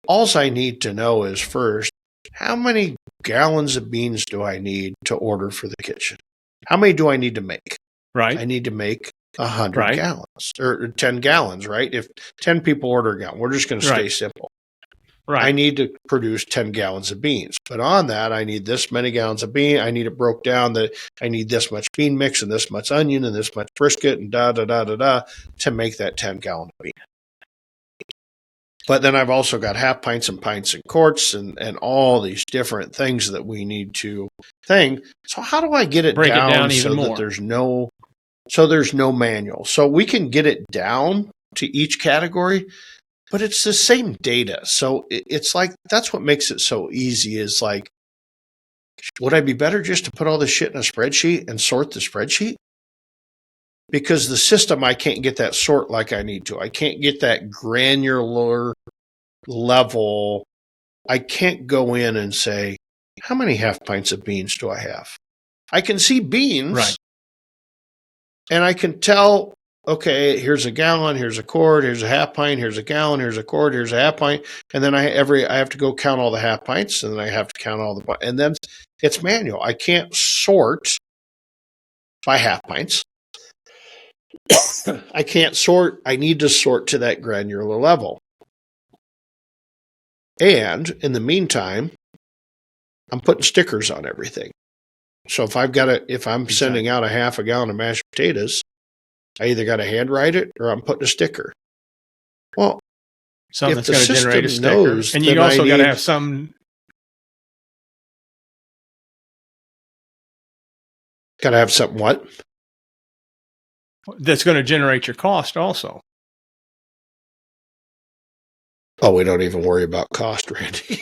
All I need to know is, first, how many gallons of beans do I need to order for the kitchen? How many do I need to make? Right. I need to make 100 gallons or 10 gallons, right? If 10 people order a gallon, we're just going to stay simple. Right. I need to produce 10 gallons of beans. But on that, I need this many gallons of bean. I need it broke down that I need this much bean mix and this much onion and this much brisket and to make that 10-gallon bean. But then I've also got half pints and pints and quarts and all these different things that we need to think. So how do I get it break down it down even so more? That there's no manual? So we can get it down to each category, but it's the same data. So it's like, that's what makes it so easy, is like, would I be better just to put all this shit in a spreadsheet and sort the spreadsheet? Because the system, I can't get that sort like I need to. I can't get that granular level. I can't go in and say, how many half pints of beans do I have? I can see beans, right, and I can tell, okay, here's a gallon, here's a quart, here's a half pint, here's a gallon, here's a quart, here's a half pint, and then I have to go count all the half pints, and then I have to count all the, and then it's manual. I can't sort by half pints. I can't sort. I need to sort to that granular level. And in the meantime, I'm putting stickers on everything. So if I'm sending out a half a gallon of mashed potatoes, I either got to handwrite it or I'm putting a sticker. Well, something that's going to generate a sticker, and you also got to have some. Got to have something what? That's going to generate your cost also. Oh, we don't even worry about cost, Randy.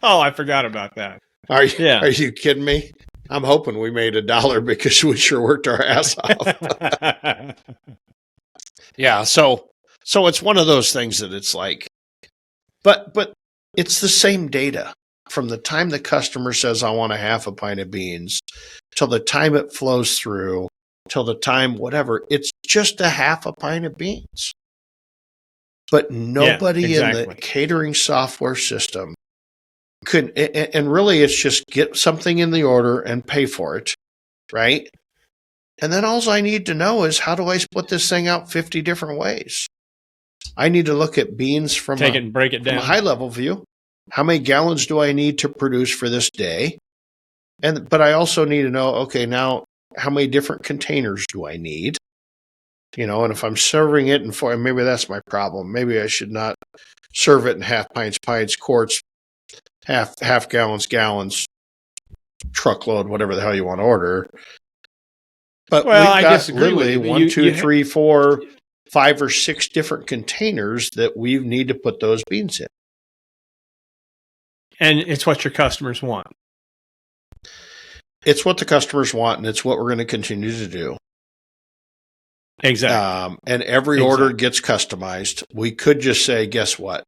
Oh, I forgot about that. Are you kidding me? I'm hoping we made $1 because we sure worked our ass off. Yeah, so it's one of those things that it's like, but it's the same data from the time the customer says, I want a half a pint of beans, till the time it flows through, till the time whatever, it's just a half a pint of beans. But nobody in the catering software system could, and really it's just get something in the order and pay for it, right? And then all I need to know is, how do I split this thing out 50 different ways? I need to look at beans from break it down. From a high level view. How many gallons do I need to produce for this day? But I also need to know, okay, now how many different containers do I need? And if I'm serving it in foil, maybe that's my problem. Maybe I should not serve it in half pints, quarts, half gallons, truckload, whatever the hell you want to order. But we've got literally 1, 2, 3, 4, 5 or 6 different containers that we need to put those beans in. And it's what your customers want. It's what the customers want, and it's what we're going to continue to do. Exactly. And every order gets customized. We could just say, guess what?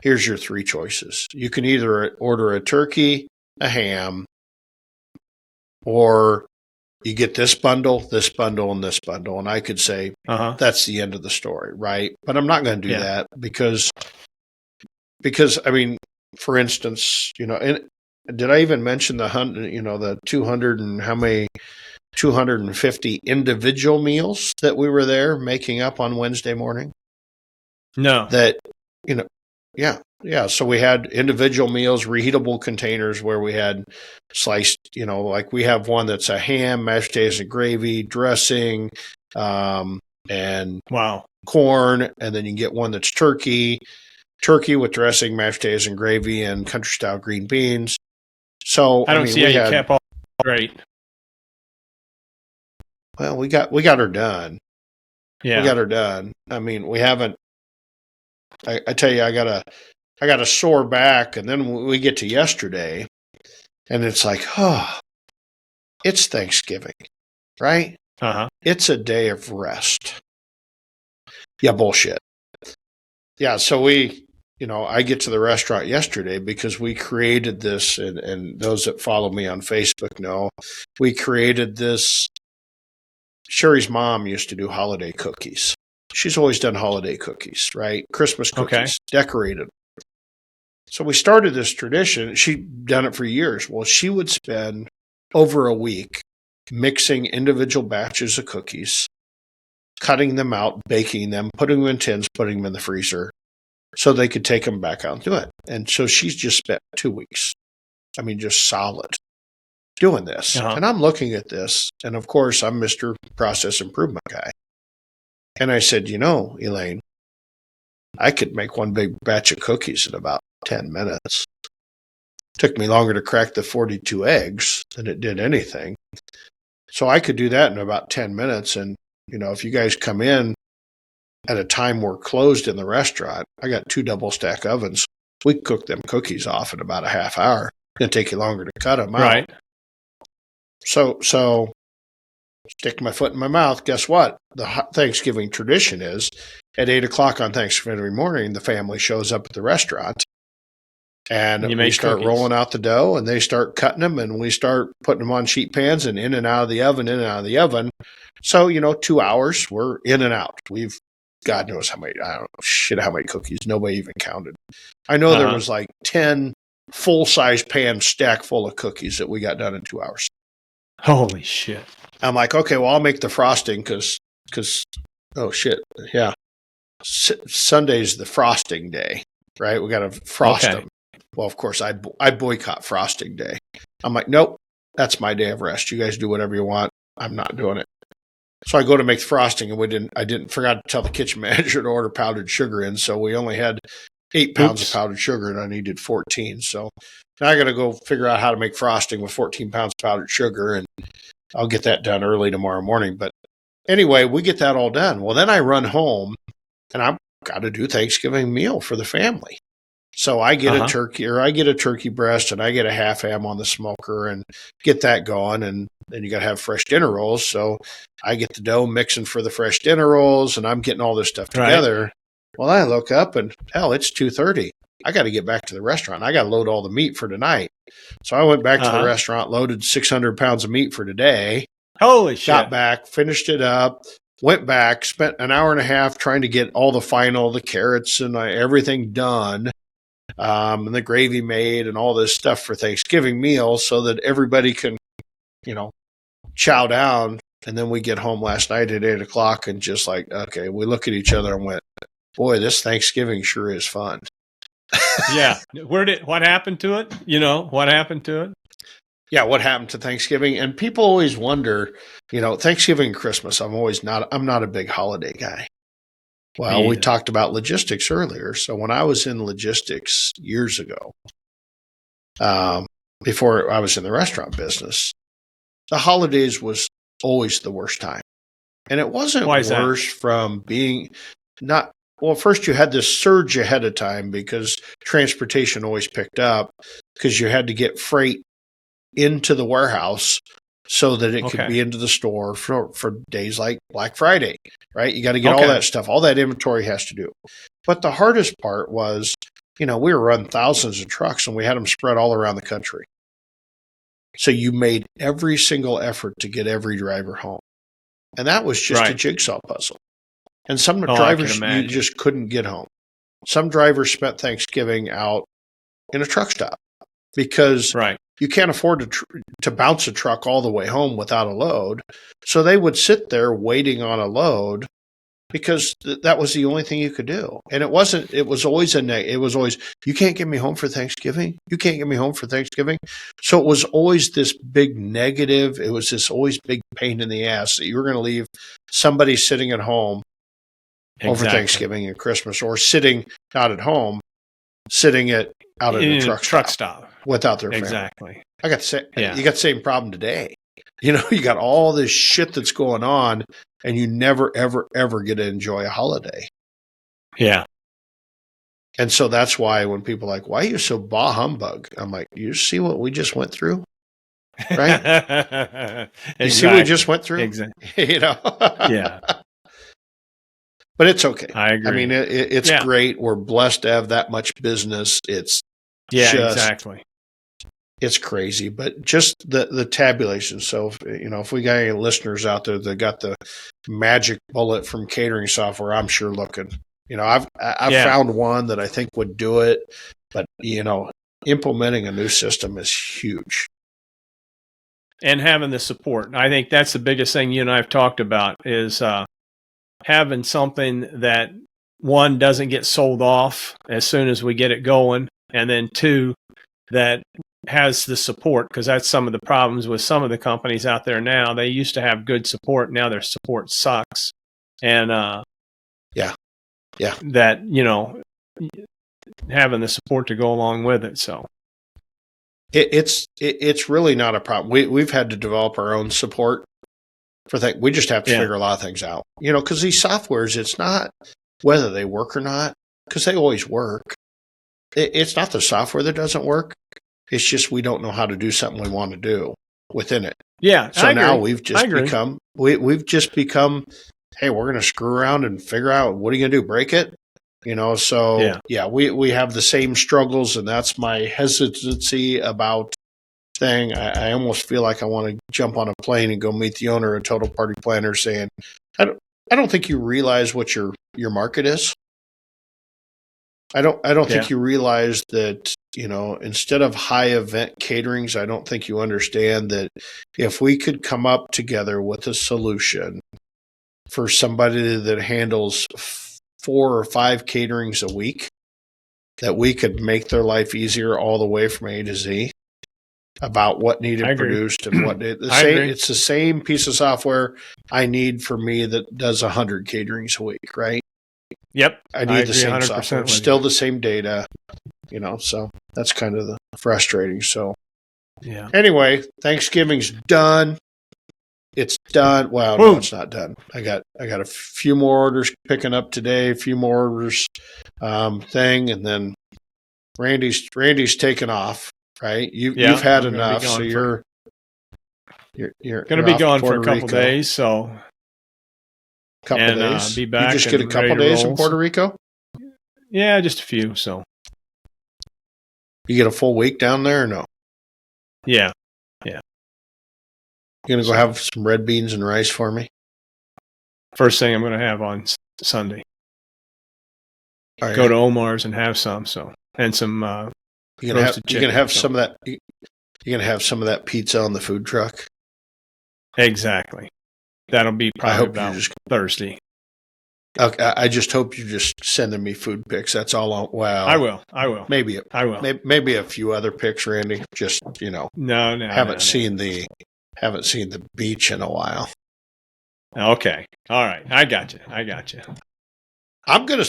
Here's your 3 choices. You can either order a turkey, a ham, or you get this bundle, and this bundle. And I could say, that's the end of the story, right? But I'm not going to do that because, I mean, for instance, and did I even mention the 200 and how many 250 individual meals that we were there making up on Wednesday morning? No. That, yeah. So we had individual meals, reheatable containers where we had sliced, like we have one that's a ham, mashed potatoes and gravy, dressing, and corn, and then you can get one that's turkey. turkey with dressing, mashed potatoes and gravy, and country style green beans. So I don't see how you kept all great. Well, we got her done. Yeah. We got her done. I mean, we haven't. I tell you, I got a sore back, and then we get to yesterday, and it's like, oh, it's Thanksgiving, right? It's a day of rest. Yeah, bullshit. Yeah, so I get to the restaurant yesterday because we created this, and those that follow me on Facebook know, we created this. Sherry's mom used to do holiday cookies. She's always done holiday cookies, right? Christmas cookies, decorated. So we started this tradition. She'd done it for years. Well, she would spend over a week mixing individual batches of cookies, cutting them out, baking them, putting them in tins, putting them in the freezer so they could take them back out and do it. And so she's just spent 2 weeks. I mean, just solid doing this. And I'm looking at this, and of course, I'm Mr. Process Improvement guy. And I said, Elaine, I could make one big batch of cookies in about 10 minutes. Took me longer to crack the 42 eggs than it did anything. So I could do that in about 10 minutes. And, if you guys come in at a time we're closed in the restaurant, I got 2 double stack ovens. We cook them cookies off in about a half hour. It's going to take you longer to cut them out. Right. So stick my foot in my mouth. Guess what? The Thanksgiving tradition is at 8 o'clock on Thanksgiving morning, the family shows up at the restaurant and we start rolling out the dough, and they start cutting them, and we start putting them on sheet pans and in and out of the oven, So, 2 hours, we're in and out. God knows how many, I don't know, how many cookies. Nobody even counted. I know there was like 10 full-size pans stacked full of cookies that we got done in 2 hours. Holy shit. I'm like, okay, well, I'll make the frosting because, oh shit, yeah. Sunday's the frosting day, right? We got to frost them. Well, of course, I boycott frosting day. I'm like, nope, that's my day of rest. You guys do whatever you want. I'm not doing it. So I go to make the frosting, and I forgot to tell the kitchen manager to order powdered sugar in. So we only had 8 pounds of powdered sugar, and I needed 14. So now I got to go figure out how to make frosting with 14 pounds of powdered sugar, and I'll get that done early tomorrow morning. But anyway, we get that all done. Well, then I run home, and I've got to do Thanksgiving meal for the family. So I get a turkey, or I get a turkey breast, and I get a half ham on the smoker and get that going. And then you got to have fresh dinner rolls. So I get the dough mixing for the fresh dinner rolls, and I'm getting all this stuff together. Right. Well, I look up, and hell, it's 2:30. I got to get back to the restaurant. I got to load all the meat for tonight. So I went back to the restaurant, loaded 600 pounds of meat for today. Holy shit. Got back, finished it up, went back, spent an hour and a half trying to get all the carrots and everything done, and the gravy made and all this stuff for Thanksgiving meal so that everybody can, chow down. And then we get home last night at 8 o'clock and just like, okay, we look at each other and went, boy, this Thanksgiving sure is fun. Yeah. What happened to it? What happened to it? Yeah, what happened to Thanksgiving? And people always wonder, Thanksgiving and Christmas, I'm not a big holiday guy. Well, we talked about logistics earlier. So when I was in logistics years ago, before I was in the restaurant business, the holidays was always the worst time. And it wasn't worse from being not, well, first you had this surge ahead of time because transportation always picked up because you had to get freight into the warehouse so that it could be into the store for days like Black Friday, right? You got to get all that stuff. All that inventory has to do. But the hardest part was, we were running thousands of trucks and we had them spread all around the country. So you made every single effort to get every driver home. And that was just a jigsaw puzzle. And some drivers, you just couldn't get home. Some drivers spent Thanksgiving out in a truck stop because you can't afford to bounce a truck all the way home without a load. So they would sit there waiting on a load because that was the only thing you could do. And it was always, you can't get me home for Thanksgiving. You can't get me home for Thanksgiving. So it was always this big negative. It was this always big pain in the ass that you were going to leave somebody sitting at home over Thanksgiving and Christmas, or sitting not at home sitting out at a In truck stop without their family. exactly. You got the same problem today. You got all this shit that's going on, and you never, ever, ever get to enjoy a holiday. Yeah. And so that's why when people are like, why are you so bah humbug? I'm like, you see what we just went through? Right? Exactly. You see what we just went through? Exactly. Yeah. But it's okay. I agree. I mean, it's great. We're blessed to have that much business. It's exactly. It's crazy, but just the tabulation. So, if we got any listeners out there that got the magic bullet from catering software, I'm sure looking. I've found one that I think would do it, but implementing a new system is huge. And having the support. I think that's the biggest thing you and I have talked about is having something that, one, doesn't get sold off as soon as we get it going, and then two, that has the support, because that's some of the problems with some of the companies out there now. They used to have good support. Now their support sucks. And that, having the support to go along with it. So it's really not a problem. We've had to develop our own support for things. We just have to figure a lot of things out, because these softwares, it's not whether they work or not, because they always work. It's not the software that doesn't work. It's just we don't know how to do something we want to do within it. Yeah. So now we've just become, hey, we're going to screw around and figure out, what are you going to do? Break it? We have the same struggles, and that's my hesitancy about thing. I almost feel like I want to jump on a plane and go meet the owner of Total Party Planner saying, I don't think you realize what your market is. I don't think you realize that, instead of high event caterings, I don't think you understand that if we could come up together with a solution for somebody that handles 4 or 5 caterings a week, that we could make their life easier all the way from A to Z about what needed produced and what it's the same piece of software I need for me that does 100 caterings a week, right? Yep. I need the same software, still the same data, so that's kind of the frustrating. So anyway, Thanksgiving's done. It's done. Well, no, it's not done. I got a few more orders picking up today, a few more orders and then Randy's taken off, right? You've had enough, so you're going to be gone for a couple days, so couple days. Be back. You just get a couple days in Puerto Rico? Yeah, just a few. So you get a full week down there or no? Yeah. You gonna go have some red beans and rice for me? First thing I'm going to have on Sunday. Go to Omar's and have some. And some you're gonna have some of that. You're gonna have some of that pizza on the food truck. Exactly. That'll be probably about Thursday. Okay, I just hope you're just sending me food pics. That's all. I will. Maybe I will. Maybe a few other pics, Randy. Just No. Haven't seen the beach in a while. Okay. All right. I got you. I'm gonna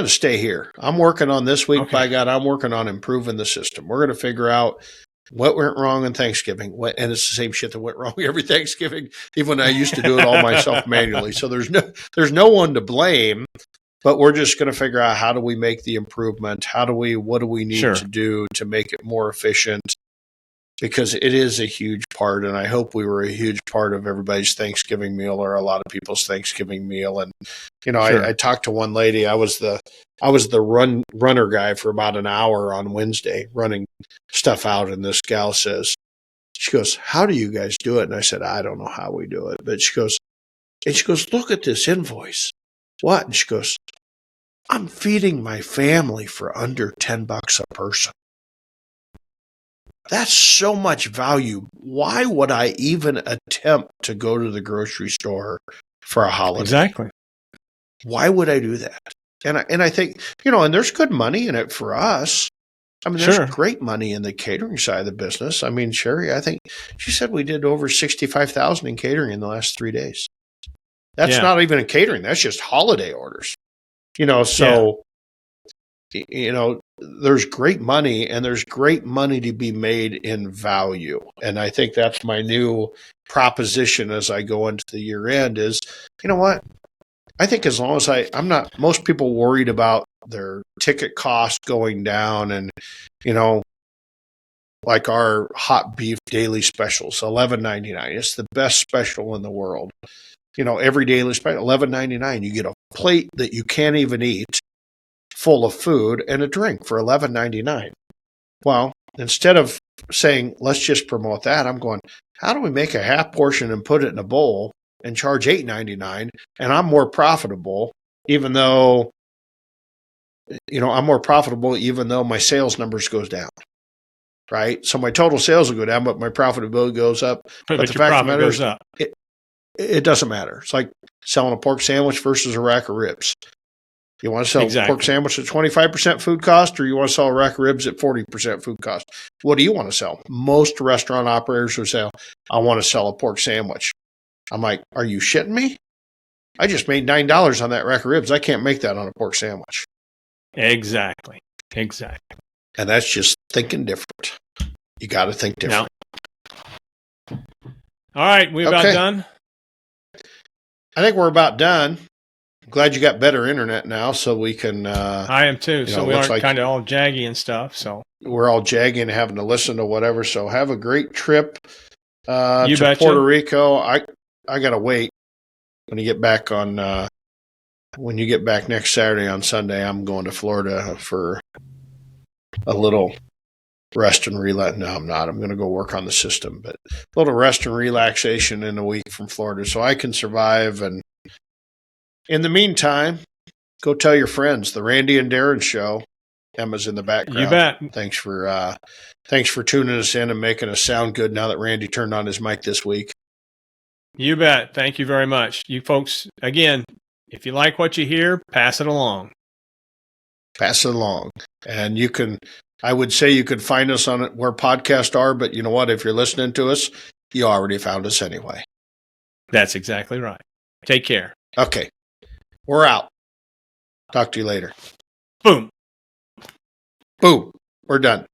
stay here. I'm working on this week. Okay. By God, I'm working on improving the system. We're gonna figure out what went wrong in Thanksgiving, and it's the same shit that went wrong every Thanksgiving, even when I used to do it all myself manually. So there's no one to blame, but we're just going to figure out how do we make the improvement? What do we need to do to make it more efficient? Because it is a huge part, and I hope we were a huge part of everybody's Thanksgiving meal, or a lot of people's Thanksgiving meal. And I talked to one lady. I was the runner guy for about an hour on Wednesday, running stuff out. And this gal says, she goes, "How do you guys do it?" And I said, "I don't know how we do it." But she goes, "Look at this invoice." "What?" And she goes, "I'm feeding my family for under $10 a person. That's so much value. Why would I even attempt to go to the grocery store for a holiday?" Exactly. Why would I do that? And I think, and there's good money in it for us. I mean, there's great money in the catering side of the business. I mean, Sherry, I think she said we did over $65,000 in catering in the last 3 days. That's not even a catering. That's just holiday orders. So there's great money, and there's great money to be made in value. And I think that's my new proposition as I go into the year end is, you know what? I think as long as I'm not, most people worried about their ticket cost going down, and, like our hot beef daily specials, $11.99. It's the best special in the world. Every daily special, $11.99. You get a plate that you can't even eat, full of food, and a drink for $11.99. Well, instead of saying, let's just promote that, I'm going, how do we make a half portion and put it in a bowl and charge $8.99? And I'm more profitable, even though, my sales numbers goes down. Right? So my total sales will go down, but my profitability goes up. But the your fact of profit the matter goes is, up. It doesn't matter. It's like selling a pork sandwich versus a rack of ribs. You want to sell a pork sandwich at 25% food cost, or you want to sell a rack of ribs at 40% food cost? What do you want to sell? Most restaurant operators would say, I want to sell a pork sandwich. I'm like, are you shitting me? I just made $9 on that rack of ribs. I can't make that on a pork sandwich. Exactly. And that's just thinking different. You got to think different. No. All right, we about done? I think we're about done. Glad you got better internet now, so we can. I am too. So we aren't kind of all jaggy and stuff. So we're all jaggy and having to listen to whatever. So have a great trip to betcha. Puerto Rico. I gotta wait when you get back on. When you get back next Saturday on Sunday, I'm going to Florida for a little rest and relax. No, I'm not. I'm going to go work on the system, but a little rest and relaxation in a week from Florida, so I can survive. And in the meantime, go tell your friends the Randy and Darren show. Emma's in the background. You bet. Thanks for tuning us in and making us sound good now that Randy turned on his mic this week. You bet. Thank you very much. You folks, again, if you like what you hear, pass it along. Pass it along. And I would say you could find us on where podcasts are, but you know what? If you're listening to us, you already found us anyway. That's exactly right. Take care. Okay. We're out. Talk to you later. Boom. Boom. We're done.